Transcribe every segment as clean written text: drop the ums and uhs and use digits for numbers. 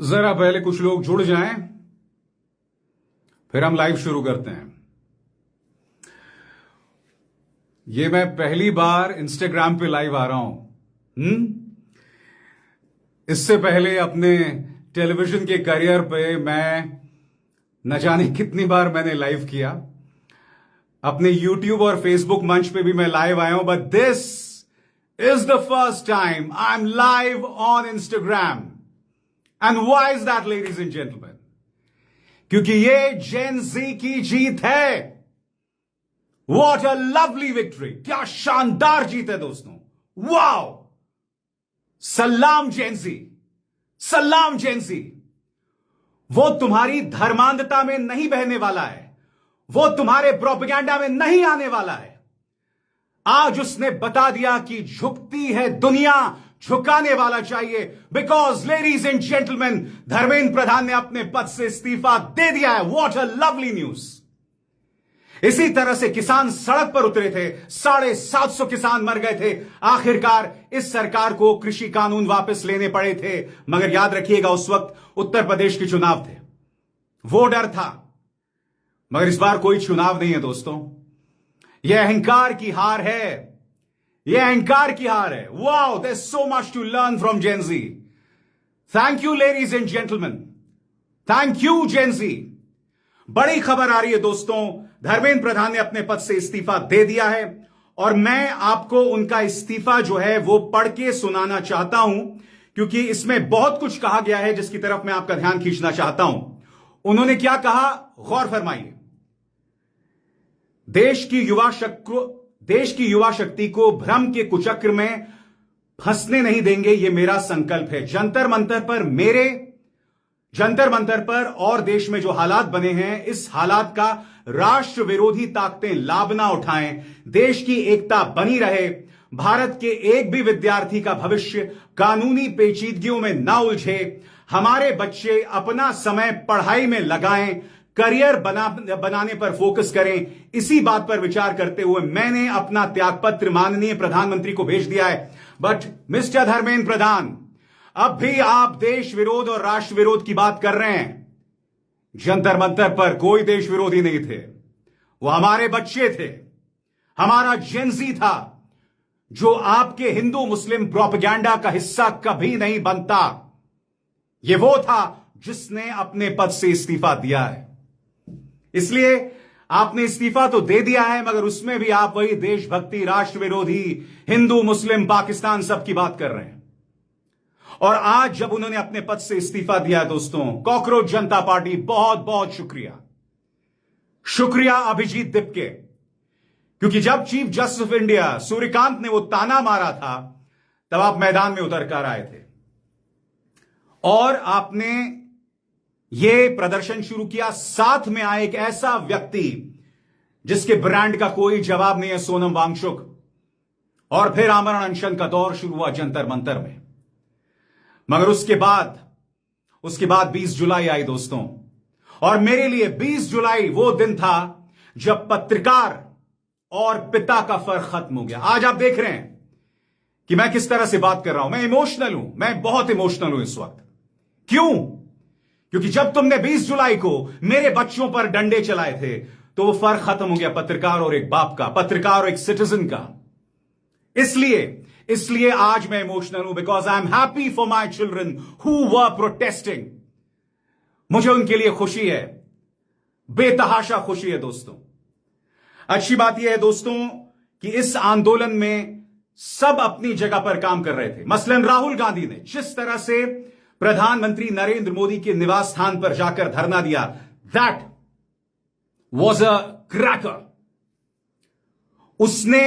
जरा पहले कुछ लोग जुड़ जाएं, फिर हम लाइव शुरू करते हैं। ये मैं पहली बार इंस्टाग्राम पे लाइव आ रहा हूं। इससे पहले अपने टेलीविजन के करियर पे मैं न जाने कितनी बार मैंने लाइव किया। अपने यूट्यूब और फेसबुक मंच पे भी मैं लाइव आया हूं, but this is the first time I am live on Instagram. And why is that, ladies and gentleman? क्योंकि ये जेन जी की जीत है। What a lovely victory! क्या शानदार जीत है दोस्तों। वाओ! सलाम जेंजी, सलाम जेंजी। वो तुम्हारी धर्मांधता में नहीं बहने वाला है, वो तुम्हारे प्रोपेगेंडा में नहीं आने वाला है। आज उसने बता दिया कि झुकती है दुनिया, झुकाने वाला चाहिए। Because ladies and gentleman, Dharmendra Pradhan ने अपने पद से इस्तीफा दे दिया है। What a lovely news. इसी तरह से किसान सड़क पर उतरे थे, 750 किसान मर गए थे। आखिरकार इस सरकार को कृषि कानून वापस लेने पड़े थे। मगर याद रखिएगा, उस वक्त उत्तर प्रदेश के चुनाव थे, वो डर था। मगर इस बार कोई चुनाव नहीं है दोस्तों। यह अहंकार की हार है, यह अहंकार की हार है। Wow, there is so much to learn from gen Z. Thank you ladies and gentleman, thank you gen Z. बड़ी खबर आ रही है दोस्तों, धर्मेंद्र प्रधान ने अपने पद से इस्तीफा दे दिया है। और मैं आपको उनका इस्तीफा जो है वो पढ़ के सुनाना चाहता हूं, क्योंकि इसमें बहुत कुछ कहा गया है जिसकी तरफ मैं आपका ध्यान खींचना चाहता हूं। उन्होंने क्या कहा, गौर फरमाइए। देश की युवा शक्ति को भ्रम के कुचक्र में फंसने नहीं देंगे, यह मेरा संकल्प है। जंतर मंतर पर और देश में जो हालात बने हैं, इस हालात का राष्ट्र विरोधी ताकतें लाभ ना उठाएं। देश की एकता बनी रहे, भारत के एक भी विद्यार्थी का भविष्य कानूनी पेचीदगियों में ना उलझे। हमारे बच्चे अपना समय पढ़ाई में लगाएं, करियर बनाने पर फोकस करें। इसी बात पर विचार करते हुए मैंने अपना त्यागपत्र माननीय प्रधानमंत्री को भेज दिया है। बट मिस्टर धर्मेंद्र प्रधान, अब भी आप देश विरोध और राष्ट्र विरोध की बात कर रहे हैं। जंतर मंतर पर कोई देश विरोधी नहीं थे, वो हमारे बच्चे थे, हमारा जेनजी था, जो आपके हिंदू मुस्लिम प्रोपेगेंडा का हिस्सा कभी नहीं बनता। ये वो था जिसने अपने पद से इस्तीफा दिया है। इसलिए आपने इस्तीफा तो दे दिया है, मगर उसमें भी आप वही देशभक्ति, राष्ट्र विरोधी, हिंदू मुस्लिम पाकिस्तान सब की बात कर रहे हैं। और आज जब उन्होंने अपने पद से इस्तीफा दिया दोस्तों, कॉकरोच जनता पार्टी, बहुत बहुत शुक्रिया, शुक्रिया अभिजीत दिपके। क्योंकि जब chief justice of India Suryakant ने वो ताना मारा था, तब आप मैदान में उतर कर आए थे और आपने ये प्रदर्शन शुरू किया। साथ में आए एक ऐसा व्यक्ति जिसके ब्रांड का कोई जवाब नहीं है, सोनम वांगचुक। और फिर आमरण अनशन का दौर शुरू हुआ जंतर मंतर में। मगर उसके बाद 20 जुलाई आई दोस्तों, और मेरे लिए 20 जुलाई वो दिन था जब पत्रकार और पिता का फर्क खत्म हो गया। आज आप देख रहे हैं कि मैं किस तरह से बात कर रहा हूं। मैं इमोशनल हूं, मैं बहुत इमोशनल हूं इस वक्त। क्यों? क्योंकि जब तुमने 20 जुलाई को मेरे बच्चों पर डंडे चलाए थे, तो वो फर्क खत्म हो गया पत्रकार और एक बाप का, पत्रकार और एक सिटीजन का। इसलिए आज मैं इमोशनल हूं, because I am happy for my children who were protesting. मुझे उनके लिए खुशी है, बेतहाशा खुशी है दोस्तों। अच्छी बात यह है दोस्तों कि इस आंदोलन में सब अपनी जगह पर काम कर रहे थे। मसलन राहुल गांधी ने जिस तरह से प्रधानमंत्री नरेंद्र मोदी के निवास स्थान पर जाकर धरना दिया, दैट वॉज अ क्रैकर। उसने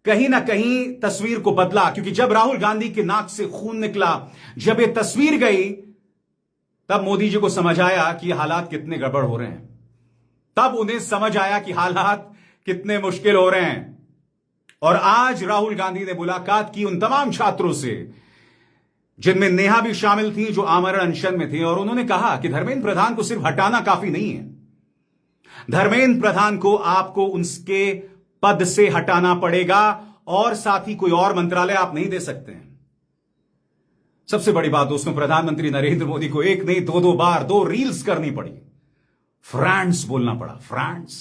कहीं ना कहीं तस्वीर को बदला, क्योंकि जब राहुल गांधी के नाक से खून निकला, जब यह तस्वीर गई, तब मोदी जी को समझ आया कि हालात कितने गड़बड़ हो रहे हैं। तब उन्हें समझ आया कि हालात कितने मुश्किल हो रहे हैं। और आज राहुल गांधी ने मुलाकात की उन तमाम छात्रों से, जिनमें नेहा भी शामिल थी, जो आमरण अनशन में थे। और उन्होंने कहा कि धर्मेंद्र प्रधान को सिर्फ हटाना काफी नहीं है, धर्मेंद्र प्रधान को आपको उनके पद से हटाना पड़ेगा, और साथ ही कोई और मंत्रालय आप नहीं दे सकते हैं। सबसे बड़ी बात दोस्तों, प्रधानमंत्री नरेंद्र मोदी को एक नहीं दो बार 2 रील्स करनी पड़ी, फ्रांस बोलना पड़ा, फ्रांस।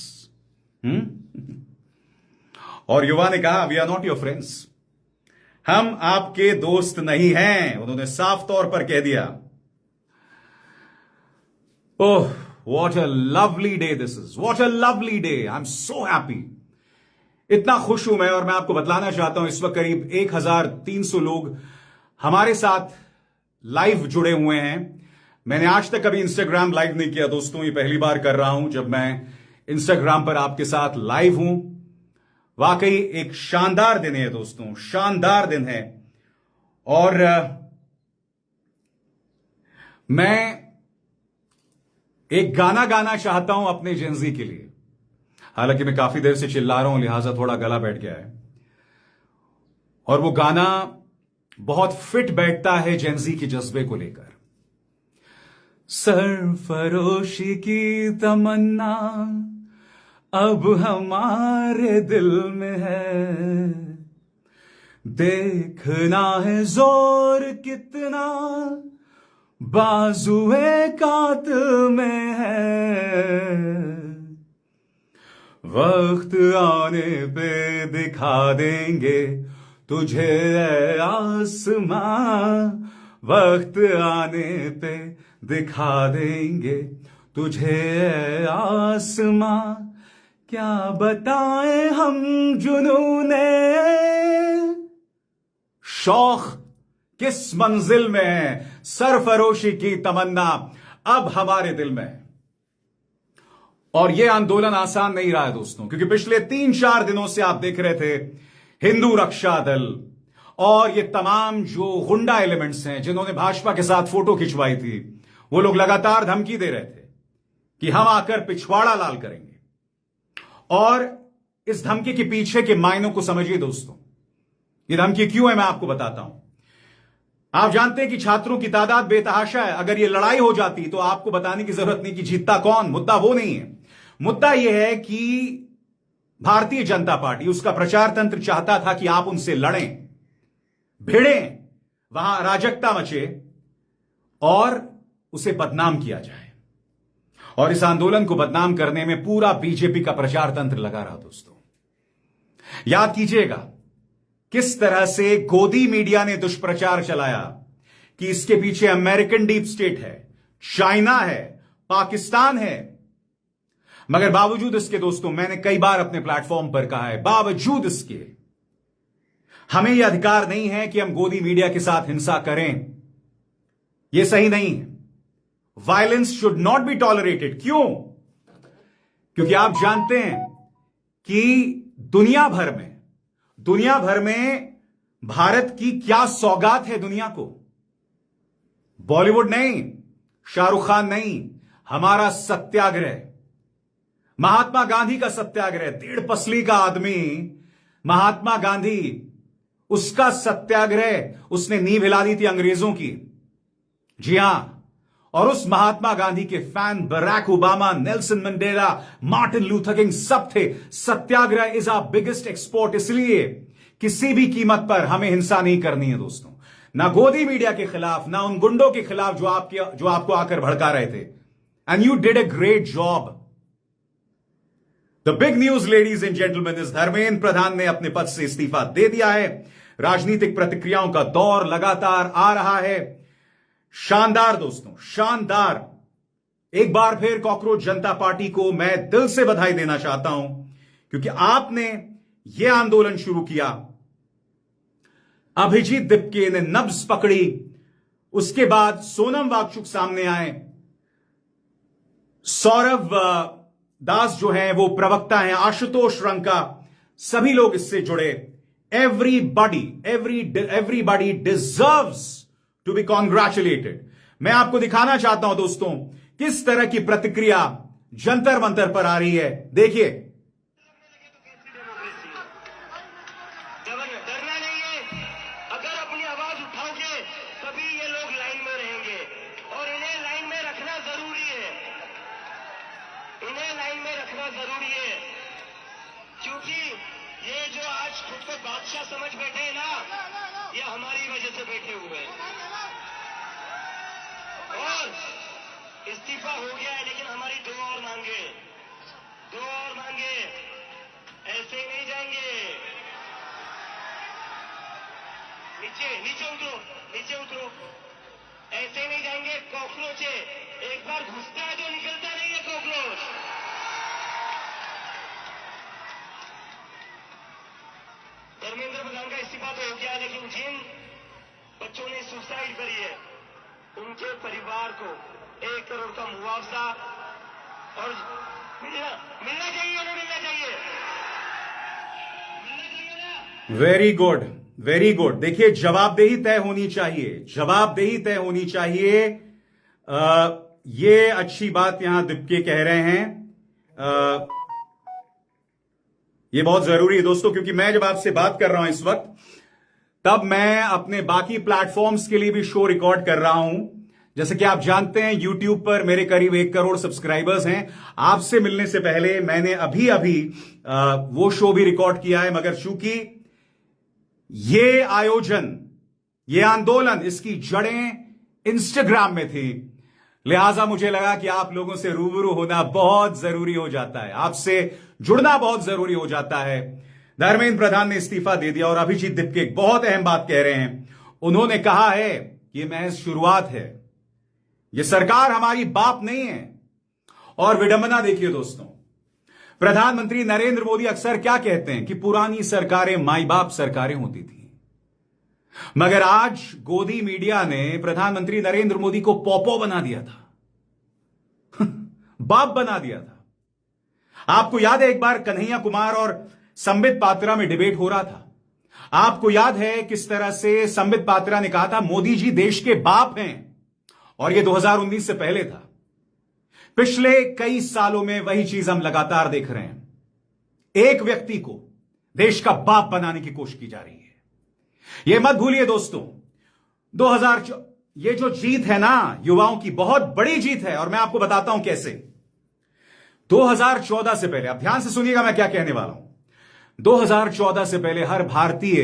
और युवा ने कहा, we are not your friends, हम आपके दोस्त नहीं हैं, उन्होंने साफ तौर पर कह दिया। Oh, what a lovely day this is, what a lovely day, I am so happy. इतना खुश हूं मैं, और मैं आपको बतलाना चाहता हूं इस वक्त करीब 1300 लोग हमारे साथ लाइव जुड़े हुए हैं। मैंने आज तक कभी इंस्टाग्राम लाइव नहीं किया दोस्तों, ये पहली बार कर रहा हूं जब मैं इंस्टाग्राम पर आपके साथ लाइव हूं। वाकई एक शानदार दिन है दोस्तों, शानदार दिन है। और मैं एक गाना गाना चाहता हूं अपने जेंजी के लिए। हालांकि मैं काफी देर से चिल्ला रहा हूं, लिहाजा थोड़ा गला बैठ गया है, और वो गाना बहुत फिट बैठता है जेंजी के जज्बे को लेकर। सरफरोशी की तमन्ना अब हमारे दिल में है, देखना है जोर कितना बाजुए कातिल में है, वक्त आने पे दिखा देंगे तुझे ऐ आसमां, वक्त आने पे दिखा देंगे तुझे ऐ आसमां, क्या बताएं हम जुनूने शौक किस मंजिल में है, सरफरोशी की तमन्ना अब हमारे दिल में है। और यह आंदोलन आसान नहीं रहा है दोस्तों, क्योंकि पिछले 3-4 दिनों से आप देख रहे थे हिंदू रक्षा दल और ये तमाम जो गुंडा एलिमेंट्स हैं जिन्होंने भाजपा के साथ फोटो खिंचवाई थी, वो लोग लगातार धमकी दे रहे थे कि हम आकर पिछवाड़ा लाल करेंगे। और इस धमकी के पीछे के मायनों को समझिए दोस्तों, ये धमकी क्यों है मैं आपको बताता हूं। आप जानते हैं कि छात्रों की तादाद बेतहाशा है, अगर ये लड़ाई हो जाती तो आपको बताने की जरूरत नहीं कि जीतता कौन, मुद्दा वो नहीं है। मुद्दा यह है कि भारतीय जनता पार्टी, उसका प्रचार तंत्र चाहता था कि आप उनसे लड़ें, भिड़ें, वहां अराजकता मचे और उसे बदनाम किया जाए। और इस आंदोलन को बदनाम करने में पूरा बीजेपी का प्रचार तंत्र लगा रहा दोस्तों। याद कीजिएगा किस तरह से गोदी मीडिया ने दुष्प्रचार चलाया कि इसके पीछे अमेरिकन डीप स्टेट है, चाइना है, पाकिस्तान है। मगर बावजूद इसके दोस्तों, मैंने कई बार अपने प्लेटफॉर्म पर कहा है, बावजूद इसके हमें यह अधिकार नहीं है कि हम गोदी मीडिया के साथ हिंसा करें। यह सही नहीं है। Violence should not be tolerated. क्यों? क्योंकि आप जानते हैं कि दुनिया भर में भारत की क्या सौगात है दुनिया को। बॉलीवुड नहीं, शाहरुख खान नहीं, हमारा सत्याग्रह, महात्मा गांधी का सत्याग्रह, 1.5 पसली का आदमी महात्मा गांधी, उसका सत्याग्रह, उसने नींव हिला दी थी अंग्रेजों की। जी हां, और उस महात्मा गांधी के fan Barack Obama, Nelson Mandela, Martin Luther King सब थे। Satyagraha is our biggest export. इसलिए किसी भी कीमत पर हमें हिंसा नहीं करनी है दोस्तों, ना गोदी मीडिया के खिलाफ, ना उन गुंडों के खिलाफ जो आपको आकर भड़का रहे थे। And you did a great job. The big news ladies and gentleman is Dharmendra Pradhan ने अपने पद से इस्तीफा दे दिया है। राजनीतिक प्रतिक्रियाओं का दौर लगातार आ रहा है। शानदार दोस्तों, शानदार। एक बार फिर कॉकरोच जनता पार्टी को मैं दिल से बधाई देना चाहता हूं, क्योंकि आपने यह आंदोलन शुरू किया। अभिजीत दिपके ने नब्ज पकड़ी, उसके बाद सोनम वांगचुक सामने आए, सौरभ दास जो है वो प्रवक्ता हैं, आशुतोष रंका, सभी लोग इससे जुड़े। Everybody deserves to be congratulated. मैं आपको दिखाना चाहता हूं दोस्तों किस तरह की प्रतिक्रिया जंतर मंतर पर आ रही है। देखिए, डरना नहीं है। अगर अपनी आवाज उठाओगे तभी ये लोग लाइन में रहेंगे, और इन्हें लाइन में रखना जरूरी है। इन्हें लाइन में रखना जरूरी है, क्योंकि ये जो आज खुद को बादशाह समझ बैठे हैं ना, ये हमारी वजह से बैठे हुए हैं। इस्तीफा हो गया है, लेकिन हमारी दो और मांगे, ऐसे ही नहीं जाएंगे। नीचे उतरो, ऐसे ही नहीं जाएंगे। कॉकरोच है, एक बार घुसता है तो निकलता नहीं है कॉकरोच। धर्मेंद्र प्रधान का इस्तीफा तो हो गया, लेकिन जिन बच्चों ने सुसाइड करी है उनके परिवार को 1 करोड़ का मुआवजा और मिलना चाहिए ना, मिलना चाहिए ना। Very good. देखिए, जवाबदेही तय होनी चाहिए। ये अच्छी बात यहां दिप्के कह रहे हैं। ये बहुत जरूरी है दोस्तों, क्योंकि मैं जब आपसे बात कर रहा हूं इस वक्त, तब मैं अपने बाकी प्लेटफॉर्म्स के लिए भी शो रिकॉर्ड कर रहा हूं। जैसे कि आप जानते हैं, YouTube पर मेरे करीब 1 करोड़ सब्सक्राइबर्स हैं। आपसे मिलने से पहले मैंने अभी वो शो भी रिकॉर्ड किया है, मगर चूंकि ये आयोजन, ये आंदोलन, इसकी जड़ें इंस्टाग्राम में थी, लिहाजा मुझे लगा कि आप लोगों से रूबरू होना बहुत जरूरी हो जाता है, आपसे जुड़ना बहुत जरूरी हो जाता है। धर्मेंद्र प्रधान ने इस्तीफा दे दिया और अभिजीत दिप्के एक बहुत अहम बात कह रहे हैं। उन्होंने कहा है कि यह महज शुरुआत है, यह सरकार हमारी बाप नहीं है। और विडंबना देखिए दोस्तों, प्रधानमंत्री नरेंद्र मोदी अक्सर क्या कहते हैं कि पुरानी सरकारें माई बाप सरकारें होती थी, मगर आज गोदी मीडिया ने प्रधानमंत्री नरेंद्र मोदी को पॉपो बना दिया था, बाप बना दिया था। आपको याद है, एक बार कन्हैया कुमार और संबित पात्रा में डिबेट हो रहा था। आपको याद है किस तरह से संबित पात्रा ने कहा था मोदी जी देश के बाप हैं, और यह 2019 से पहले था। पिछले कई सालों में वही चीज हम लगातार देख रहे हैं। एक व्यक्ति को देश का बाप बनाने की कोशिश की जा रही है। यह मत भूलिए दोस्तों, 2000 ये जो जीत है ना, युवाओं की बहुत बड़ी जीत है, और मैं आपको बताता हूं कैसे। 2014 से पहले, आप ध्यान से सुनिएगा मैं क्या कहने वाला हूं। 2014 से पहले हर भारतीय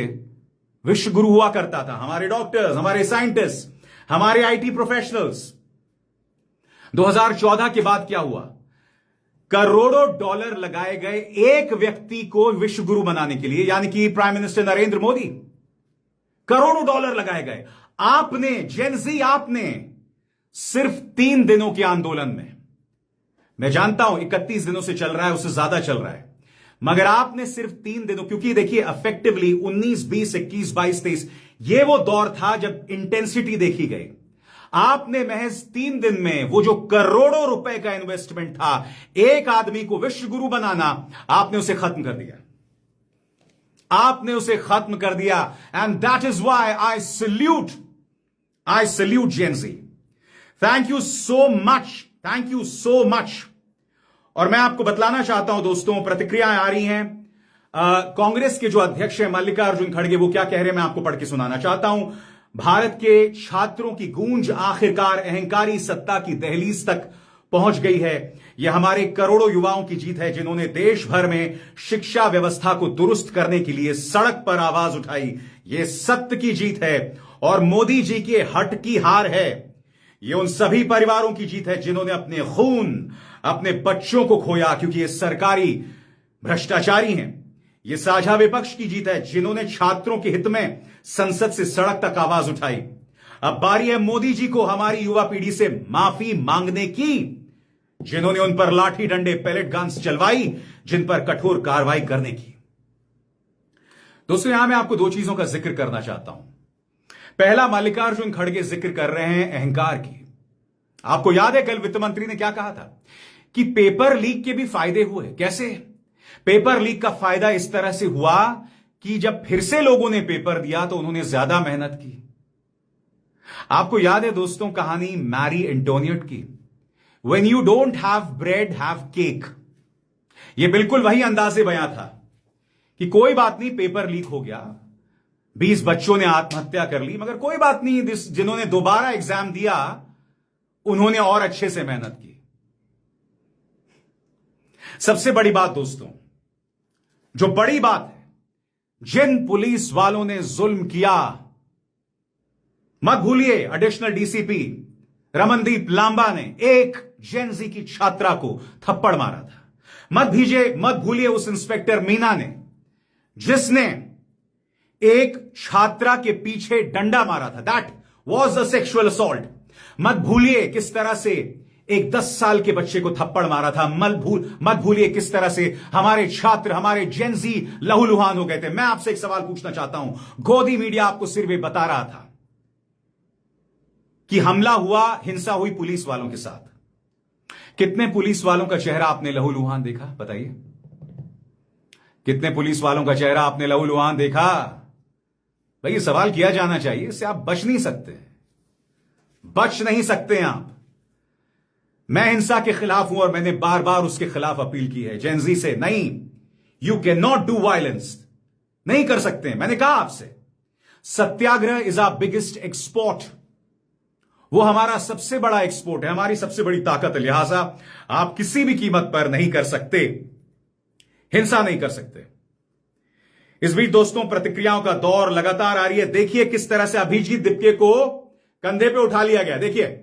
विश्व गुरु हुआ करता था। हमारे डॉक्टर्स, हमारे साइंटिस्ट, हमारे आईटी प्रोफेशनल्स। 2014 के बाद क्या हुआ? करोड़ों डॉलर लगाए गए एक व्यक्ति को विश्व गुरु बनाने के लिए, यानी कि प्राइम मिनिस्टर नरेंद्र मोदी। करोड़ों डॉलर लगाए गए। आपने, जेनजी, आपने सिर्फ 3 दिनों के आंदोलन में, मैं जानता हूं 31 दिनों से चल रहा है, उससे ज्यादा चल रहा है, मगर आपने सिर्फ 3 दिनों, क्योंकि देखिए इफेक्टिवली 19, 20, 21, 22, 23 ये वो दौर था जब इंटेंसिटी देखी गई। आपने महज 3 दिन में वो जो करोड़ों रुपए का इन्वेस्टमेंट था एक आदमी को विश्व गुरु बनाना, आपने उसे खत्म कर दिया। आपने उसे खत्म कर दिया। And that is why I salute Gen Z. Thank you so much. और मैं आपको बतलाना चाहता हूं दोस्तों, प्रतिक्रियाएं आ रही हैं। कांग्रेस के जो अध्यक्ष हैं मल्लिकार्जुन खड़गे, वो क्या कह रहे हैं मैं आपको पढ़ के सुनाना चाहता हूं। भारत के छात्रों की गूंज आखिरकार अहंकारी सत्ता की दहलीज तक पहुंच गई है। यह हमारे करोड़ों युवाओं की जीत है, जिन्होंने देश भर में शिक्षा व्यवस्था को दुरुस्त करने के लिए सड़क पर आवाज उठाई। यह सत्य की जीत है और मोदी जी के हट की हार है। यह उन सभी परिवारों की जीत है जिन्होंने अपने खून, अपने बच्चों को खोया, क्योंकि ये सरकारी भ्रष्टाचारी हैं। यह साझा विपक्ष की जीत है जिन्होंने छात्रों के हित में संसद से सड़क तक आवाज उठाई। अब बारी है मोदी जी को हमारी युवा पीढ़ी से माफी मांगने की, जिन्होंने उन पर लाठी डंडे, पैलेट गन्स चलवाई, जिन पर कठोर कार्रवाई करने की। दोस्तों, यहां मैं आपको 2 चीजों का जिक्र करना चाहता हूं। पहला, मल्लिकार्जुन खड़गे जिक्र कर रहे हैं अहंकार की। आपको याद है कल वित्त मंत्री ने क्या कहा था कि पेपर लीक के भी फायदे हुए। कैसे? पेपर लीक का फायदा इस तरह से हुआ कि जब फिर से लोगों ने पेपर दिया तो उन्होंने ज्यादा मेहनत की। आपको याद है दोस्तों कहानी मैरी एंटोनियट की, when you don't have bread have cake. यह बिल्कुल वही अंदाजे बयां था कि कोई बात नहीं, पेपर लीक हो गया, 20 बच्चों ने आत्महत्या कर ली, मगर कोई बात नहीं, जिन्होंने दोबारा एग्जाम दिया उन्होंने और अच्छे से मेहनत की। सबसे बड़ी बात दोस्तों, जो बड़ी बात है, जिन पुलिस वालों ने जुल्म किया, मत भूलिए एडिशनल डीसीपी रमनदीप लांबा ने 1 जेनजी की छात्रा को थप्पड़ मारा था। मत भूलिए उस इंस्पेक्टर मीना ने, जिसने एक छात्रा के पीछे डंडा मारा था। That was a sexual assault. मत भूलिए किस तरह से एक 10 साल के बच्चे को थप्पड़ मारा था। मत भूलिए किस तरह से हमारे छात्र, हमारे जेनजी लहूलुहान हो गए थे। मैं आपसे एक सवाल पूछना चाहता हूं। गोदी मीडिया आपको सिर्फ ये बता रहा था कि हमला हुआ, हिंसा हुई पुलिस वालों के साथ। कितने पुलिस वालों का चेहरा आपने लहूलुहान देखा? बताइए, कितने पुलिस वालों का चेहरा आपने लहूलुहान देखा? भाई, ये सवाल किया जाना चाहिए। इससे आप बच नहीं सकते, बच नहीं सकते आप। मैं हिंसा के खिलाफ हूं और मैंने बार बार उसके खिलाफ अपील की है जेनजी से। नहीं, you can not do violence. नहीं कर सकते। मैंने कहा आपसे, सत्याग्रह इज आवर बिगेस्ट एक्सपोर्ट। वो हमारा सबसे बड़ा एक्सपोर्ट है, हमारी सबसे बड़ी ताकत है। लिहाजा आप किसी भी कीमत पर नहीं कर सकते, हिंसा नहीं कर सकते। इस बीच दोस्तों, प्रतिक्रियाओं का दौर लगातार आ रही है। देखिए किस तरह से अभिजीत दिप्के को कंधे पे उठा लिया गया। देखिए,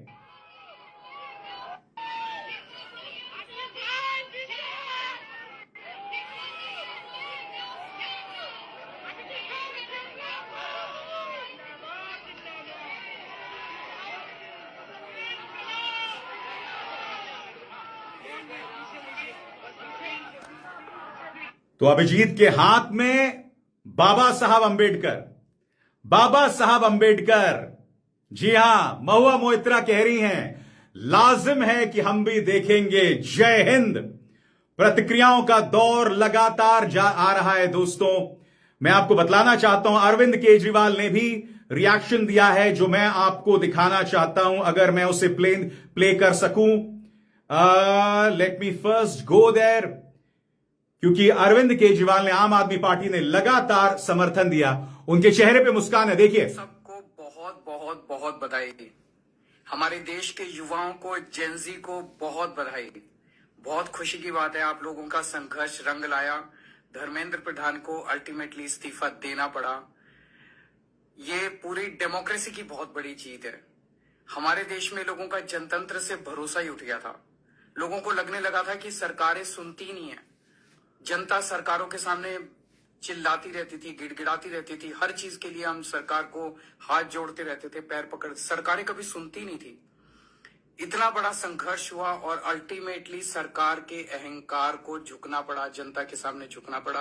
तो अभिजीत के हाथ में बाबा साहब अंबेडकर। जी हां, महुआ मोइत्रा कह रही हैं, लाजिम है कि हम भी देखेंगे। जय हिंद। प्रतिक्रियाओं का दौर लगातार आ रहा है दोस्तों। मैं आपको बतलाना चाहता हूं, अरविंद केजरीवाल ने भी रिएक्शन दिया है, जो मैं आपको दिखाना चाहता हूं, अगर मैं उसे प्ले कर सकूं। Let me first go there, क्योंकि अरविंद केजरीवाल ने, आम आदमी पार्टी ने लगातार समर्थन दिया। उनके चेहरे पे मुस्कान है। देखिए, सबको बहुत बहुत बहुत बधाई। हमारे देश के युवाओं को, जेनजी को बहुत बधाई। बहुत खुशी की बात है, आप लोगों का संघर्ष रंग लाया। धर्मेंद्र प्रधान को अल्टीमेटली इस्तीफा देना पड़ा। ये पूरी डेमोक्रेसी की बहुत बड़ी जीत है। हमारे देश में लोगों का जनतंत्र से भरोसा ही उठ गया था। लोगों को लगने लगा था कि सरकारें सुनती नहीं है। जनता सरकारों के सामने चिल्लाती रहती थी, गिड़गिड़ाती रहती थी। हर चीज के लिए हम सरकार को हाथ जोड़ते रहते थे, पैर पकड़। सरकारें कभी सुनती नहीं थी। इतना बड़ा संघर्ष हुआ और अल्टीमेटली सरकार के अहंकार को झुकना पड़ा, जनता के सामने झुकना पड़ा।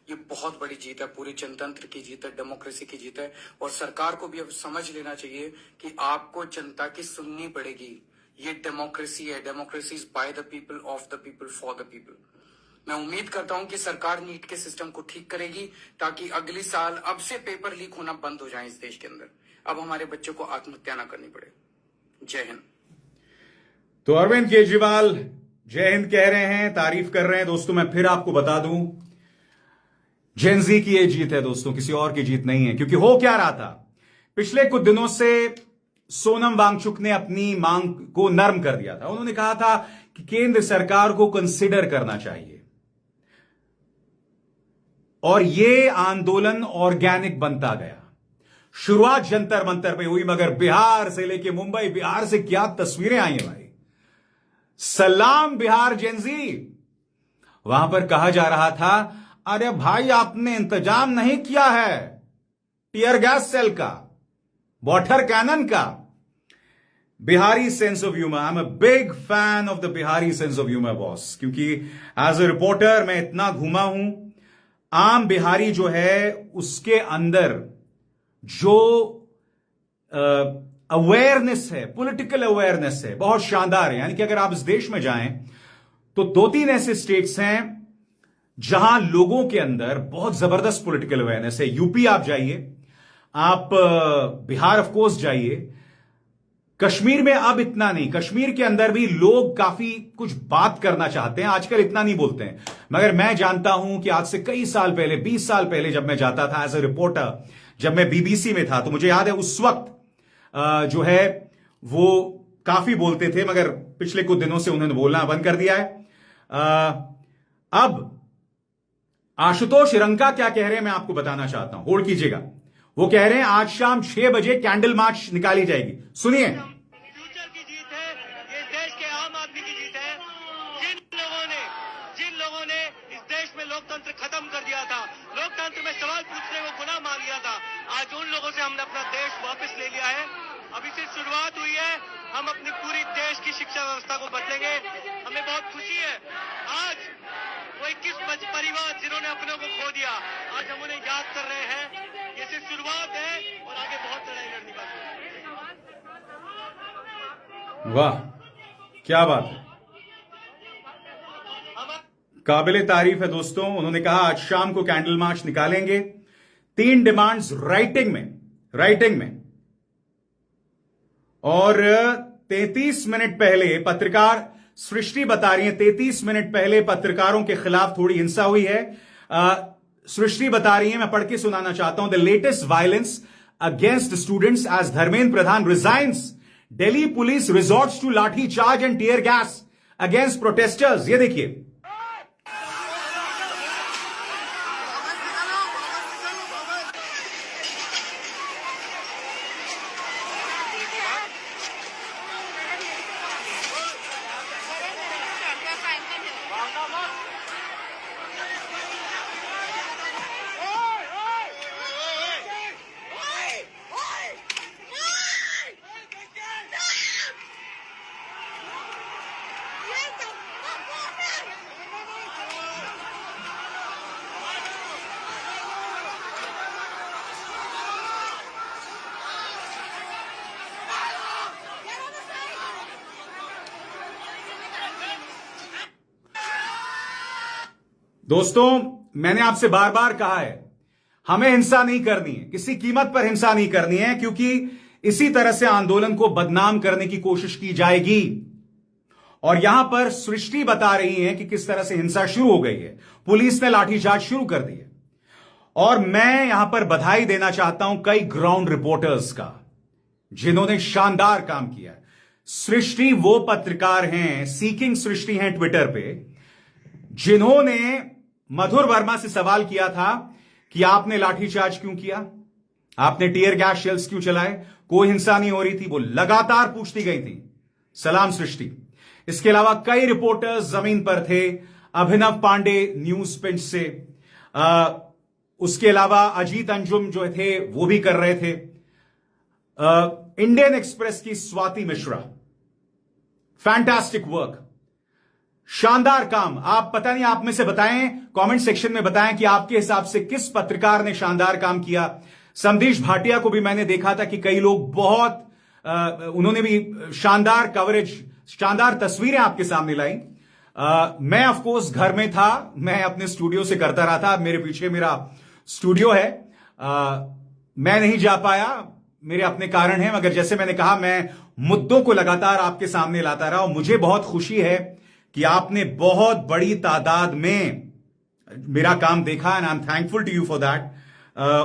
ये बहुत बड़ी जीत है, पूरी जनतंत्र की जीत है, डेमोक्रेसी की जीत है। और सरकार को भी अब समझ लेना चाहिए कि आपको जनता की सुननी पड़ेगी। ये डेमोक्रेसी है। Democracy is by the people, of the people, for the people. मैं उम्मीद करता हूं कि सरकार नीट के सिस्टम को ठीक करेगी, ताकि अगली साल अब से पेपर लीक होना बंद हो जाए इस देश के अंदर। अब हमारे बच्चों को आत्महत्या ना करनी पड़े। जय हिंद। तो अरविंद केजरीवाल जय हिंद कह रहे हैं, तारीफ कर रहे हैं। दोस्तों, मैं फिर आपको बता दूं, जेनजी की ये जीत है दोस्तों, किसी और की जीत नहीं है। क्योंकि हो क्या रहा था, पिछले कुछ दिनों से सोनम वांगचुक ने अपनी मांग को नरम कर दिया था। उन्होंने कहा था कि केंद्र सरकार को कंसिडर करना चाहिए, और यह आंदोलन ऑर्गेनिक बनता गया। शुरुआत जंतर मंतर पे हुई, मगर बिहार से लेके मुंबई, बिहार से क्या तस्वीरें आई हैं भाई। सलाम बिहार जेनजी। वहां पर कहा जा रहा था, अरे भाई आपने इंतजाम नहीं किया है टीयर गैस सेल का, वाटर कैनन का। Bihari sense of humour, I am a big fan of the Bihari sense of humour boss, क्योंकि एज अ रिपोर्टर मैं इतना घूमा हूं। आम बिहारी जो है, उसके अंदर जो अवेयरनेस है, पॉलिटिकल अवेयरनेस है, बहुत शानदार है। यानी कि अगर आप इस देश में जाएं तो 2-3 ऐसे स्टेट्स हैं जहां लोगों के अंदर बहुत जबरदस्त पॉलिटिकल अवेयरनेस है। यूपी आप जाइए, आप बिहार ऑफ कोर्स जाइए। कश्मीर में अब इतना नहीं, कश्मीर के अंदर भी लोग काफी कुछ बात करना चाहते हैं, आजकल इतना नहीं बोलते हैं। मगर मैं जानता हूं कि आज से कई साल पहले, 20 साल पहले जब मैं जाता था एज ए रिपोर्टर, जब मैं बीबीसी में था, तो मुझे याद है उस वक्त जो है वो काफी बोलते थे, मगर पिछले कुछ दिनों से उन्होंने बोलना बंद कर दिया है। अब आशुतोष रंका क्या कह रहे हैं मैं आपको बताना चाहता हूं, होल्ड कीजिएगा। वो कह रहे हैं आज शाम 6 बजे कैंडल मार्च निकाली जाएगी। सुनिए। फ्यूचर की जीत है, ये देश के आम आदमी की लोकतंत्र खत्म कर दिया था, लोकतंत्र में सवाल पूछने को गुनाह मान लिया था। आज उन लोगों से हमने अपना देश वापस ले लिया है। अभी से शुरुआत हुई है, हम अपनी पूरी देश की शिक्षा व्यवस्था को बदलेंगे। हमें बहुत खुशी है, आज वो 21 परिवार जिन्होंने अपनों को खो दिया, आज हम उन्हें याद कर रहे हैं। ये सिर्फ शुरुआत है और आगे बहुत लड़ाई लड़नी बाकी है। वाह, क्या बात है, काबिले तारीफ है दोस्तों। उन्होंने कहा आज शाम को कैंडल मार्च निकालेंगे, 3 डिमांड्स राइटिंग में। और 33 मिनट पहले पत्रकार सृष्टि बता रही है, 33 मिनट पहले पत्रकारों के खिलाफ थोड़ी हिंसा हुई है। सृष्टि बता रही है, मैं पढ़ के सुनाना चाहता हूं। The latest violence against students as Dharmendra Pradhan resigns, Delhi police resorts to lathi charge and tear gas against protesters. ये देखिए, दोस्तों मैंने आपसे बार बार कहा है, हमें हिंसा नहीं करनी है, किसी कीमत पर हिंसा नहीं करनी है, क्योंकि इसी तरह से आंदोलन को बदनाम करने की कोशिश की जाएगी। और यहां पर सृष्टि बता रही है कि किस तरह से हिंसा शुरू हो गई है, पुलिस ने लाठीचार्ज शुरू कर दी है। और मैं यहां पर बधाई देना चाहता हूं कई ग्राउंड रिपोर्टर्स का, जिन्होंने शानदार काम किया। सृष्टि वो पत्रकार हैं, सीकिंग सृष्टि हैं ट्विटर पे, जिन्होंने मधुर वर्मा से सवाल किया था कि आपने लाठीचार्ज क्यों किया, आपने टीयर गैस शेल्स क्यों चलाए, कोई हिंसा नहीं हो रही थी, वो लगातार पूछती गई थी। सलाम सृष्टि। इसके अलावा कई रिपोर्टर्स जमीन पर थे, अभिनव पांडे न्यूज पिंच से, उसके अलावा अजीत अंजुम जो थे वो भी कर रहे थे, इंडियन एक्सप्रेस की स्वाति मिश्रा, फैंटास्टिक वर्क, शानदार काम। आप पता नहीं, आप में से बताएं, कमेंट सेक्शन में बताएं कि आपके हिसाब से किस पत्रकार ने शानदार काम किया। समदीश भाटिया को भी मैंने देखा था कि कई लोग बहुत उन्होंने भी शानदार कवरेज, शानदार तस्वीरें आपके सामने लाई। मैं ऑफ कोर्स घर में था, मैं अपने स्टूडियो से करता रहा था, मेरे पीछे मेरा स्टूडियो है, मैं नहीं जा पाया, मेरे अपने कारण हैं, मगर जैसे मैंने कहा मैं मुद्दों को लगातार आपके सामने लाता रहा। और मुझे बहुत खुशी है कि आपने बहुत बड़ी तादाद में मेरा काम देखा, and I am thankful to you for that.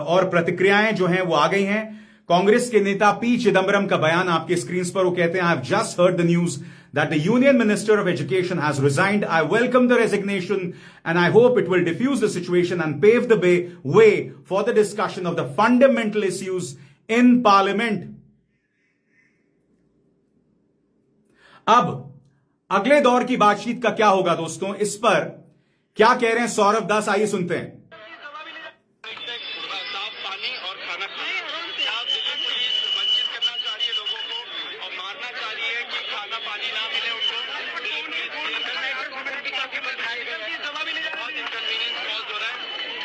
और प्रतिक्रियाएं जो हैं वो आ गई हैं। कांग्रेस के नेता पी चिदम्बरम का बयान आपके स्क्रीन पर, वो कहते हैं, I have just heard the news that the union minister of education has resigned. I welcome the resignation and I hope it will defuse the situation and pave the way for the discussion of the fundamental issues in parliament. अब अगले दौर की बातचीत का क्या होगा दोस्तों, इस पर क्या कह रहे हैं सौरभ दास, आइए सुनते हैं। साफ पानी और खाना पुलिस वंचित करना चाह रही है लोगों को और मारना चाह रही है कि खाना पानी ना मिले उनको। बहुत इनकन्वीनियंस कॉज हो रहा है,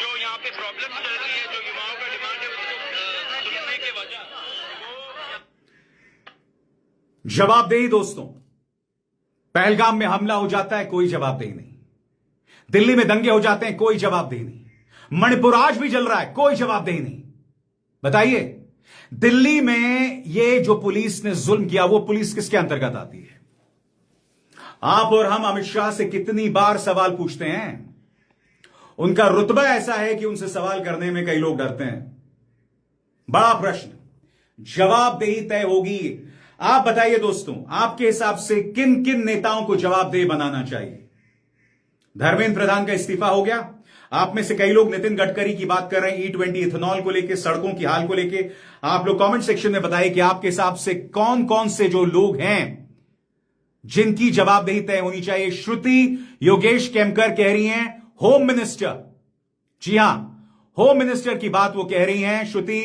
जो यहाँ पे प्रॉब्लम चल रही है, जो युवाओं का डिमांड है उसको सुनने के वजह। जवाबदेही दोस्तों, पहलगाम में हमला हो जाता है, कोई जवाबदेही नहीं। दिल्ली में दंगे हो जाते हैं, कोई जवाबदेही नहीं। मणिपुर आज भी जल रहा है, कोई जवाबदेही नहीं। बताइए, दिल्ली में ये जो पुलिस ने जुल्म किया, वो पुलिस किसके अंतर्गत आती है? आप और हम अमित शाह से कितनी बार सवाल पूछते हैं, उनका रुतबा ऐसा है कि उनसे सवाल करने में कई लोग डरते हैं। बड़ा प्रश्न, जवाबदेही तय होगी। आप बताइए दोस्तों, आपके हिसाब से किन किन नेताओं को जवाबदेह बनाना चाहिए? धर्मेंद्र प्रधान का इस्तीफा हो गया। आप में से कई लोग नितिन गडकरी की बात कर रहे हैं, E20 इथेनॉल को लेकर, सड़कों की हाल को लेकर। आप लोग कमेंट सेक्शन में बताइए कि आपके हिसाब से कौन कौन से जो लोग हैं जिनकी जवाबदेही तय होनी चाहिए। श्रुति योगेश केमकर कह रही हैं होम मिनिस्टर, जी हां, होम मिनिस्टर की बात वो कह रही हैं। श्रुति,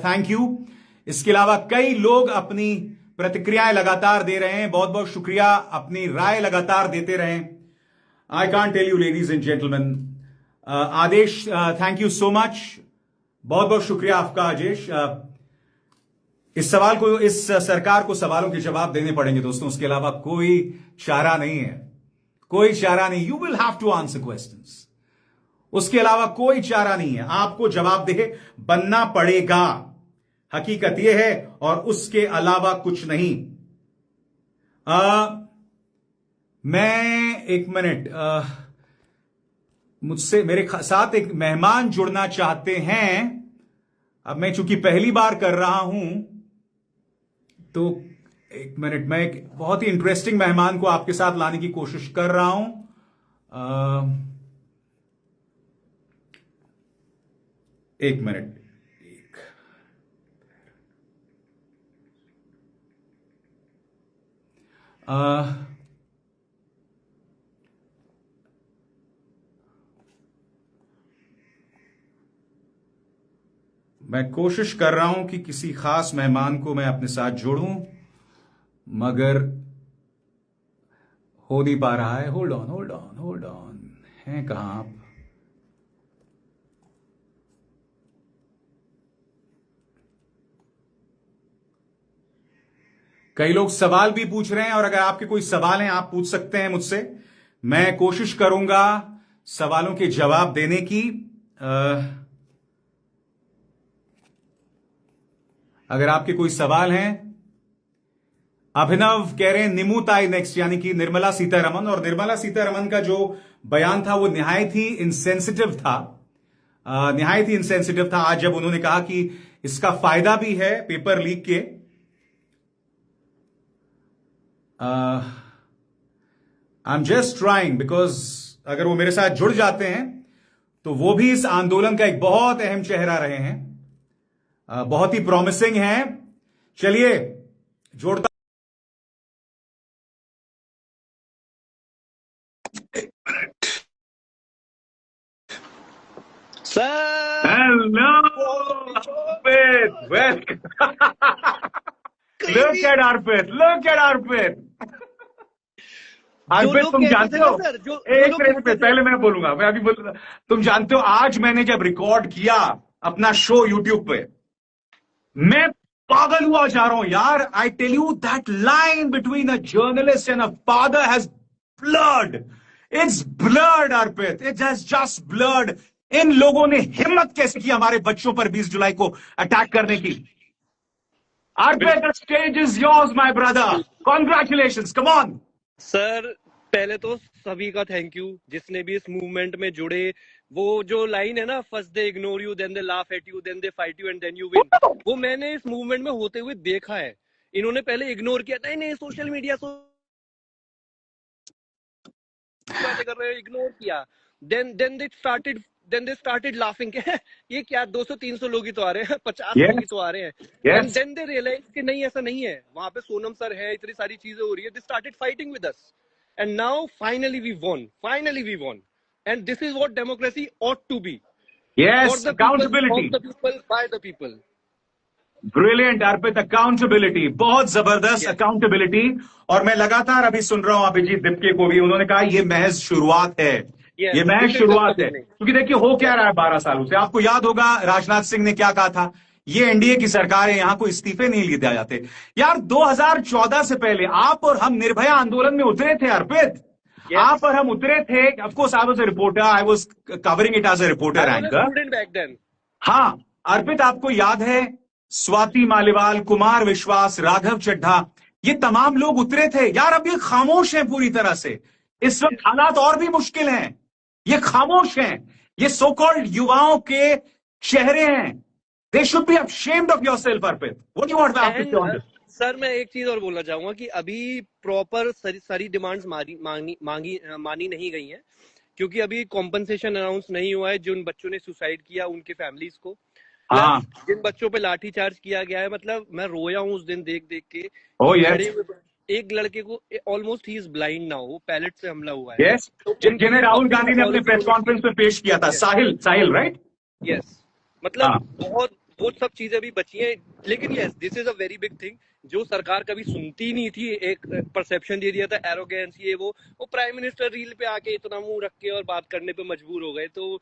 थैंक यू। इसके अलावा कई लोग अपनी प्रतिक्रियाएं लगातार दे रहे हैं, बहुत बहुत शुक्रिया, अपनी राय लगातार देते रहें। I can't tell you ladies and gentleman. Aadesh, thank you so much, बहुत बहुत शुक्रिया आपका आदेश। इस सवाल को, इस सरकार को सवालों के जवाब देने पड़ेंगे दोस्तों, उसके अलावा कोई चारा नहीं है, कोई चारा नहीं। You will have to answer questions, उसके अलावा कोई चारा नहीं है, आपको जवाबदेह बनना पड़ेगा। हकीकत यह है और उसके अलावा कुछ नहीं। मैं एक मिनट, मुझसे मेरे साथ एक मेहमान जुड़ना चाहते हैं। अब मैं चूंकि पहली बार कर रहा हूं तो एक मिनट, मैं एक बहुत ही इंटरेस्टिंग मेहमान को आपके साथ लाने की कोशिश कर रहा हूं। एक मिनट, मैं कोशिश कर रहा हूं कि किसी खास मेहमान को मैं अपने साथ जोड़ूं, मगर हो नहीं पा रहा है। Hold on, hold on, hold on, हैं कहां आप? कई लोग सवाल भी पूछ रहे हैं, और अगर आपके कोई सवाल हैं आप पूछ सकते हैं मुझसे। मैं कोशिश करूंगा सवालों के जवाब देने की। अगर आपके कोई सवाल हैं। अभिनव कह रहे हैं निमुताई नेक्स्ट, यानी कि निर्मला सीतारमन। और निर्मला सीतारमन का जो बयान था वो निहायत ही इंसेंसिटिव था, निहायत ही इंसेंसिटिव था। आज जब उन्होंने कहा कि इसका फायदा भी है पेपर लीक के, I am just trying, because अगर वो मेरे साथ जुड़ जाते हैं तो वो भी इस आंदोलन का एक बहुत अहम चेहरा रहे हैं, बहुत ही प्रॉमिसिंग हैं। चलिए जोड़ता। Hello Arpit, look at Arpit, look at Arpit. अर्पित तुम जानते हो, एक मिनट पहले मैं बोलूंगा, मैं अभी बोलूंगा। तुम जानते हो आज मैंने जब रिकॉर्ड किया अपना शो यूट्यूब पे, मैं पागल हुआ जा रहा हूं यार। I tell you that line between a journalist and a father has blurred, it's blurred Arpit, it has just blurred. इन लोगों ने हिम्मत कैसे की हमारे बच्चों पर 20 जुलाई को अटैक करने की? Arpit, the stage is yours, my brother. Congratulations, come on. Sir पहले तो सभी का थैंक यू जिसने भी इस मूवमेंट में जुड़े। वो जो लाइन है ना, first they ignore you, then they laugh at you, then they fight you and then you win, वो मैंने इस मूवमेंट में होते हुए देखा है। इन्होंने पहले इग्नोर किया, नहीं सोशल मीडिया बातें कर रहे हैं, इग्नोर किया। देन दे स्टार्टेड लाफिंग, ये क्या 200-300 लोग ही तो आ रहे हैं, 50 लोग ही तो आ रहे हैं। एंड देन दे रियलाइज कि नहीं ऐसा नहीं है, वहां पे सोनम सर है, इतनी सारी चीजें हो रही है। They started fighting with us and now finally we won and this is what democracy ought to be. Yes, accountability. For the people, by the people. Brilliant Arpit, accountability, बहुत जबरदस्त अकाउंटेबिलिटी। और मैं लगातार अभी सुन रहा हूं अभिजीत दिप्के को भी, उन्होंने कहा ये महज शुरुआत है, ये महज शुरुआत है। क्योंकि देखिए हो क्या रहा है 12 सालों से, आपको याद होगा राजनाथ सिंह ने क्या कहा था, ये एनडीए की सरकार है, यहां कोई इस्तीफे नहीं लिए जाते। यार 2014 से पहले आप और हम निर्भया आंदोलन में उतरे थे अर्पित, आप और हम उतरे थे। Of course I was a reporter, I was covering it as a reporter anchor. हाँ अर्पित, आपको याद है स्वाति मालिवाल, कुमार विश्वास, राघव चड्ढा, ये तमाम लोग उतरे थे। यार अब ये खामोश हैं पूरी तरह से, इस वक्त हालात और भी मुश्किल हैं, ये खामोश हैं, ये सो कॉल्ड युवाओं के चेहरे हैं। They should be ashamed of yourself Arpit. What you want to say on this? Sir मैं एक चीज और बोलना चाहूंगा कि अभी प्रॉपर सारी डिमांड्स मानी नहीं गई हैं, क्योंकि अभी कॉम्पनसेशन अनाउंस नहीं हुआ है। जिन बच्चों ने सुसाइड किया उनके फैमिलीज को, जिन बच्चों पे लाठीचार्ज किया गया है, मतलब मैं रोया हूं उस दिन देख के। एक लड़के को almost he is blind now, वो पैलेट से हमला हुआ है। यस, जिन्हें राहुल गांधी ने अपने प्रेस कॉन्फ्रेंस में पेश किया था, साहिल राइट। यस, मतलब बहुत वो सब चीजें भी बची हैं, लेकिन yes this is a very big thing जो सरकार कभी सुनती नहीं थी। एक परसेप्शन दे दिया था एरोगेंस, ये वो प्राइम मिनिस्टर रील पे आके इतना मुंह रख के और बात करने पे मजबूर हो गए। तो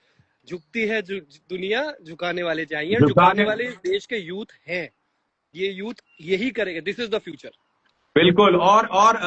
झुकती है दुनिया, झुकाने वाले चाहिए, झुकाने वाले देश के यूथ हैं, ये यूथ यही करेगा, दिस इज द फ्यूचर। बिल्कुल। और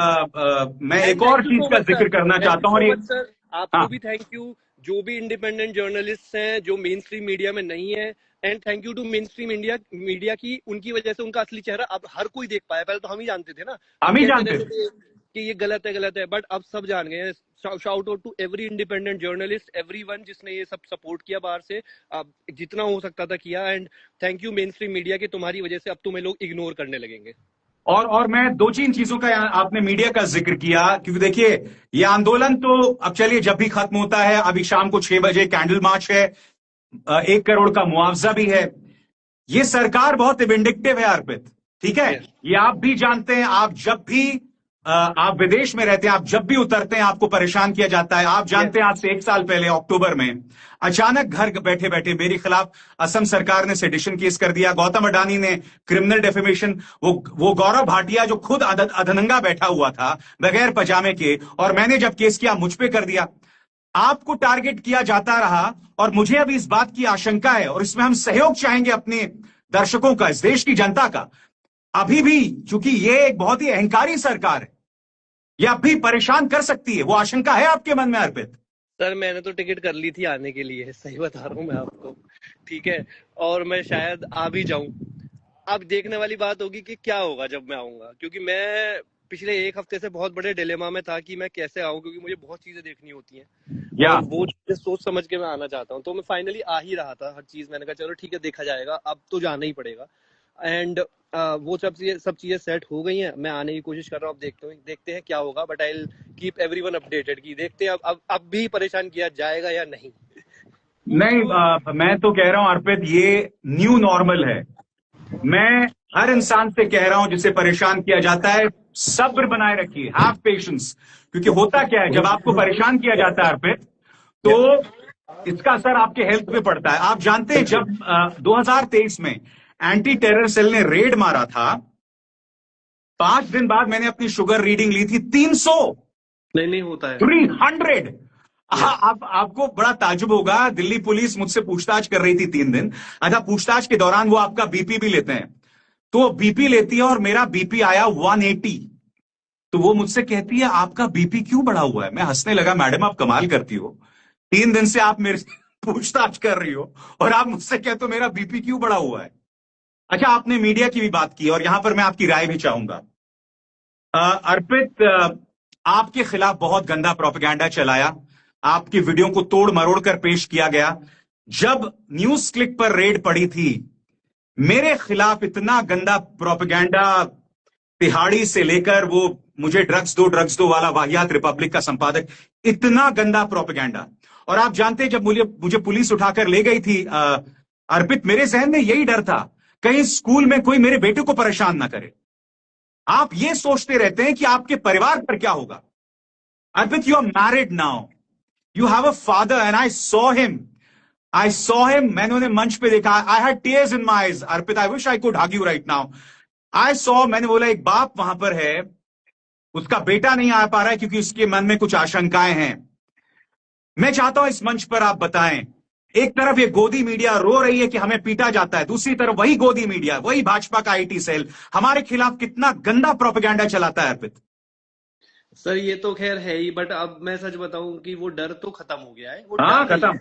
मैं एक और चीज का जिक्र करना चाहता हूँ सर, आपको भी थैंक यू, जो भी इंडिपेंडेंट जर्नलिस्ट हैं जो मेन स्ट्रीम मीडिया में नहीं है, and thank you to mainstream media की, उनकी वजह से उनका असली चेहरा अब हर कोई देख पाया। पहले तो हम ही जानते थे ना, हम ही जानते थे कि ये गलत है, बट अब सब जान गए हैं। Shout out to every independent journalist, everyone जिसने ये सब सपोर्ट किया बाहर से, अब जितना हो सकता था किया, and thank you main stream media की, तुम्हारी वजह से अब तुम्हें लोग इग्नोर करने लगेंगे। और मैं 2-3 चीजों का आपने मीडिया का जिक्र किया, क्योंकि देखिए ये आंदोलन तो अब चलिए जब भी खत्म होता है, अभी शाम को 6 बजे कैंडल मार्च है, 1 करोड़ का मुआवजा भी है। ये सरकार बहुत विंडिक्टिव है अर्पित, ठीक है, ये आप भी जानते हैं। आप जब भी आप विदेश में रहते हैं, आप जब भी उतरते हैं आपको परेशान किया जाता है। आप जानते हैं आज से 1 साल पहले अक्टूबर में अचानक घर बैठे बैठे मेरे खिलाफ असम सरकार ने सेडिशन केस कर दिया, गौतम अडानी ने क्रिमिनल डेफेमेशन, वो गौरव भाटिया जो खुद अधनंगा बैठा हुआ था बगैर पजामे के, और मैंने जब केस किया मुझ पे कर दिया। आपको टारगेट किया जाता रहा, और मुझे अभी इस बात की आशंका है, और इसमें हम सहयोग चाहेंगे अपने दर्शकों का, इस देश की जनता का। अभी भी चूंकि ये एक बहुत ही अहंकारी सरकार है, ये अब भी परेशान कर सकती है, वो आशंका है आपके मन में अर्पित? सर मैंने तो टिकट कर ली थी आने के लिए, सही बता रहा हूँ मैं आपको, ठीक है, और मैं शायद आ भी जाऊं। अब देखने वाली बात होगी कि क्या होगा जब मैं आऊंगा, क्योंकि मैं पिछले 1 हफ्ते से बहुत बड़े डिलेमा में था कि मैं कैसे आऊं, क्योंकि मुझे बहुत चीजें देखनी होती हैं और वो चीजें सोच समझ के मैं आना चाहता हूं। तो मैं फाइनली आ ही रहा था, हर चीज मैंने कहा चलो ठीक है देखा जाएगा, अब तो जाना ही पड़ेगा। एंड वो सब चीजें सेट हो गई हैं, मैं आने की कोशिश कर रहा हूँ, अब देखते हैं क्या होगा, but I will keep everyone updated कि देखते हैं अब भी परेशान किया जाएगा या नहीं। मैं तो कह रहा हूं अर्पित, ये न्यू नॉर्मल है। मैं हर इंसान से कह रहा हूं जिसे परेशान किया जाता है, सब्र बनाए रखिए, हैव पेशेंस, क्योंकि होता क्या है जब आपको परेशान किया जाता है अर्पित, तो इसका असर आपके हेल्थ पे पड़ता है। आप जानते हैं जब 2023 में एंटी टेरर सेल ने रेड मारा था, 5 दिन बाद मैंने अपनी शुगर रीडिंग ली थी 300। नहीं होता है 300। आपको बड़ा ताजुब होगा, दिल्ली पुलिस मुझसे पूछताछ कर रही थी 3 दिन। अच्छा, पूछताछ के दौरान वो आपका बीपी भी लेते हैं, तो बीपी लेती है और मेरा बीपी आया 180। तो वो मुझसे कहती है आपका बीपी क्यों बढ़ा हुआ है? मैं हंसने लगा, मैडम आप कमाल करती हो, 3 दिन से आप मेरे से पूछताछ कर रही हो और आप मुझसे कहते हो मेरा बीपी क्यों बढ़ा हुआ है। अच्छा, आपने मीडिया की भी बात की और यहां पर मैं आपकी राय भी चाहूंगा। अर्पित, आपके खिलाफ बहुत गंदा प्रोपेगेंडा चलाया, आपकी वीडियो को तोड़ मरोड़ कर पेश किया गया। जब न्यूज क्लिक पर रेड पड़ी थी, मेरे खिलाफ इतना गंदा प्रोपेगेंडा, तिहाड़ी से लेकर वो मुझे ड्रग्स दो वाला वाहियात रिपब्लिक का संपादक, इतना गंदा प्रोपेगेंडा। और आप जानते हैं जब मुझे पुलिस उठाकर ले गई थी अर्पित, मेरे जहन में यही डर था कहीं स्कूल में कोई मेरे बेटे को परेशान ना करे। आप ये सोचते रहते हैं कि आपके परिवार पर क्या होगा। Arpit, you are married now, you have a father, and I saw him, मैंने उन्हें मंच पे देखा, I had tears in my eyes. Arpit, I wish I could hug you right now. मैंने बोला एक बाप वहां पर है, उसका बेटा नहीं आ पा रहा है क्योंकि उसके मन में कुछ आशंकाएं हैं। मैं चाहता हूं इस मंच पर आप बताएं, एक तरफ ये गोदी मीडिया रो रही है कि हमें पीटा जाता है, दूसरी तरफ वही गोदी मीडिया, वही भाजपा का आईटी सेल हमारे खिलाफ कितना गंदा प्रोपेगेंडा चलाता है। अर्पित सर ये तो खैर है ही, बट अब मैं सच बताऊं कि वो डर तो खत्म हो गया है, वो खत्म,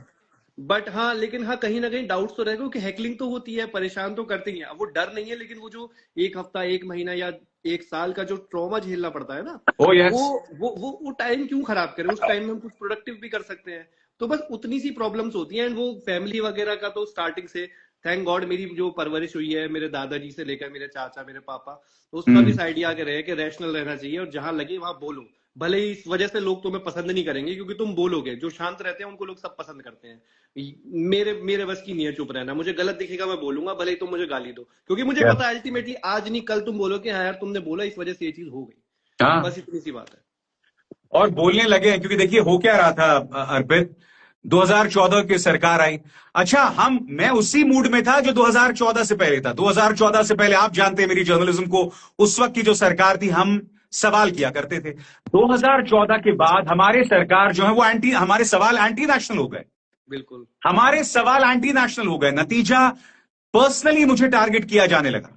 बट लेकिन कहीं ना कहीं डाउट्स तो रहेगा, क्योंकि हैकलिंग तो होती है, परेशान तो करते ही हैं। अब वो डर नहीं है, लेकिन वो जो 1 हफ्ता 1 महीना या 1 साल का जो ट्रॉमा झेलना पड़ता है ना, वो टाइम क्यों खराब करें, उस टाइम में हम कुछ प्रोडक्टिव भी कर सकते हैं। तो बस उतनी सी प्रॉब्लम्स होती हैं। एंड वो फैमिली वगैरह का तो स्टार्टिंग से थैंक गॉड मेरी जो परवरिश हुई है, मेरे दादाजी से लेकर मेरे चाचा, मेरे पापा, तो उसका भी साइड आके रहे कि रैशनल रहना चाहिए और जहां लगे वहां बोलो। भले ही इस वजह से लोग तुम्हें पसंद नहीं करेंगे, क्योंकि तुम बोलोगे, जो शांत रहते हैं उनको लोग सब पसंद करते हैं। मेरे बस की नहीं है चुप रहना, मुझे गलत दिखेगा मैं बोलूंगा, भले ही तुम मुझे गाली दो, क्योंकि मुझे पता है अल्टीमेटली आज नहीं कल तुम बोलो कि हाँ यार तुमने बोला, इस वजह से ये चीज हो गई। हाँ, बस इतनी सी बात है। और बोलने लगे हैं, क्योंकि देखिए हो क्या रहा था अर्पित, 2014 की सरकार आई। अच्छा, मैं उसी मूड में था जो 2014 से पहले था। 2014 से पहले आप जानते हैं मेरी जर्नलिज्म को, उस वक्त की जो सरकार थी हम सवाल किया करते थे। 2014 के बाद हमारे सरकार जो है वो हमारे सवाल एंटी नेशनल हो गए। बिल्कुल, हमारे सवाल एंटी नेशनल हो गए। नतीजा पर्सनली मुझे टारगेट किया जाने लगा।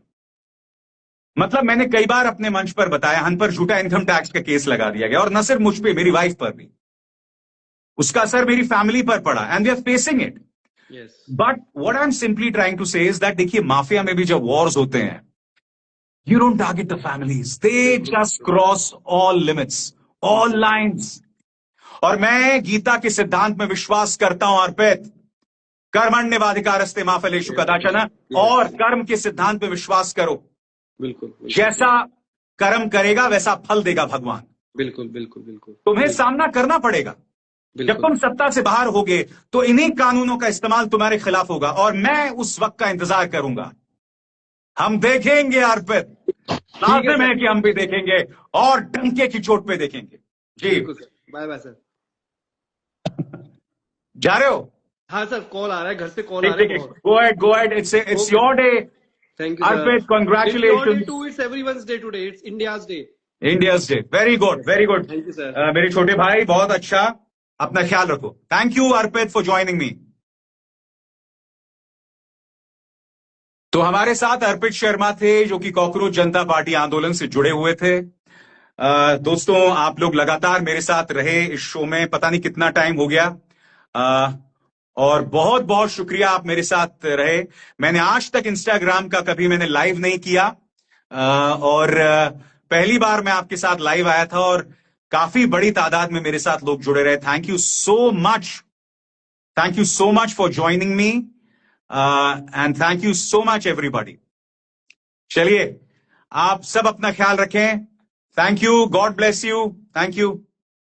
मतलब मैंने कई बार अपने मंच पर बताया, हम पर झूठा इनकम टैक्स का केस लगा दिया गया, और न सिर्फ मुझ पे, मेरी वाइफ पर भी। उसका असर मेरी फैमिली पर पड़ा, and we are facing it. But what I am simply trying to say is that, देखिए माफिया में भी जब वॉर्स होते हैं, you don't target the families, they just cross all limits, all lines. और मैं गीता के सिद्धांत में विश्वास करता हूं अर्पित, कर्मण्येवाधिकारस्ते मा फलेषु कदाचन, और कर्म के सिद्धांत में विश्वास करो। बिल्कुल, जैसा कर्म करेगा वैसा फल देगा भगवान। बिल्कुल, बिल्कुल, बिल्कुल, तुम्हें सामना करना पड़ेगा। जब तुम सत्ता से बाहर होगे तो इन्हीं कानूनों का इस्तेमाल तुम्हारे खिलाफ होगा, और मैं उस वक्त का इंतजार करूंगा। हम देखेंगे अर्पित, लाजिम है कि हम भी देखेंगे, और डंके की चोट पे देखेंगे। जी, बाय बाय सर। जा रहे हो? हाँ सर, कॉल आ रहा है, घर से कॉल आ रहा है। Go ahead, it's your day. Thank you, Arpit, congratulations. It's your day too. It's everyone's day today. It's India's day. India's day. Very good, very good. Thank you, sir. मेरे छोटे भाई, बहुत अच्छा, अपना ख्याल रखो। Thank you, Arpit, for joining me. तो हमारे साथ अर्पित शर्मा थे, जो कि कॉकरोच जनता पार्टी आंदोलन से जुड़े हुए थे। दोस्तों, आप लोग लगातार मेरे साथ रहे इस शो में, पता नहीं कितना टाइम हो गया, और बहुत बहुत शुक्रिया, आप मेरे साथ रहे। मैंने आज तक इंस्टाग्राम का कभी मैंने लाइव नहीं किया, और पहली बार मैं आपके साथ लाइव आया था, और काफी बड़ी तादाद में मेरे साथ लोग जुड़े रहे। Thank you so much for joining me, and thank you so much everybody. चलिए, आप सब अपना ख्याल रखें। Thank you, God bless you, thank you.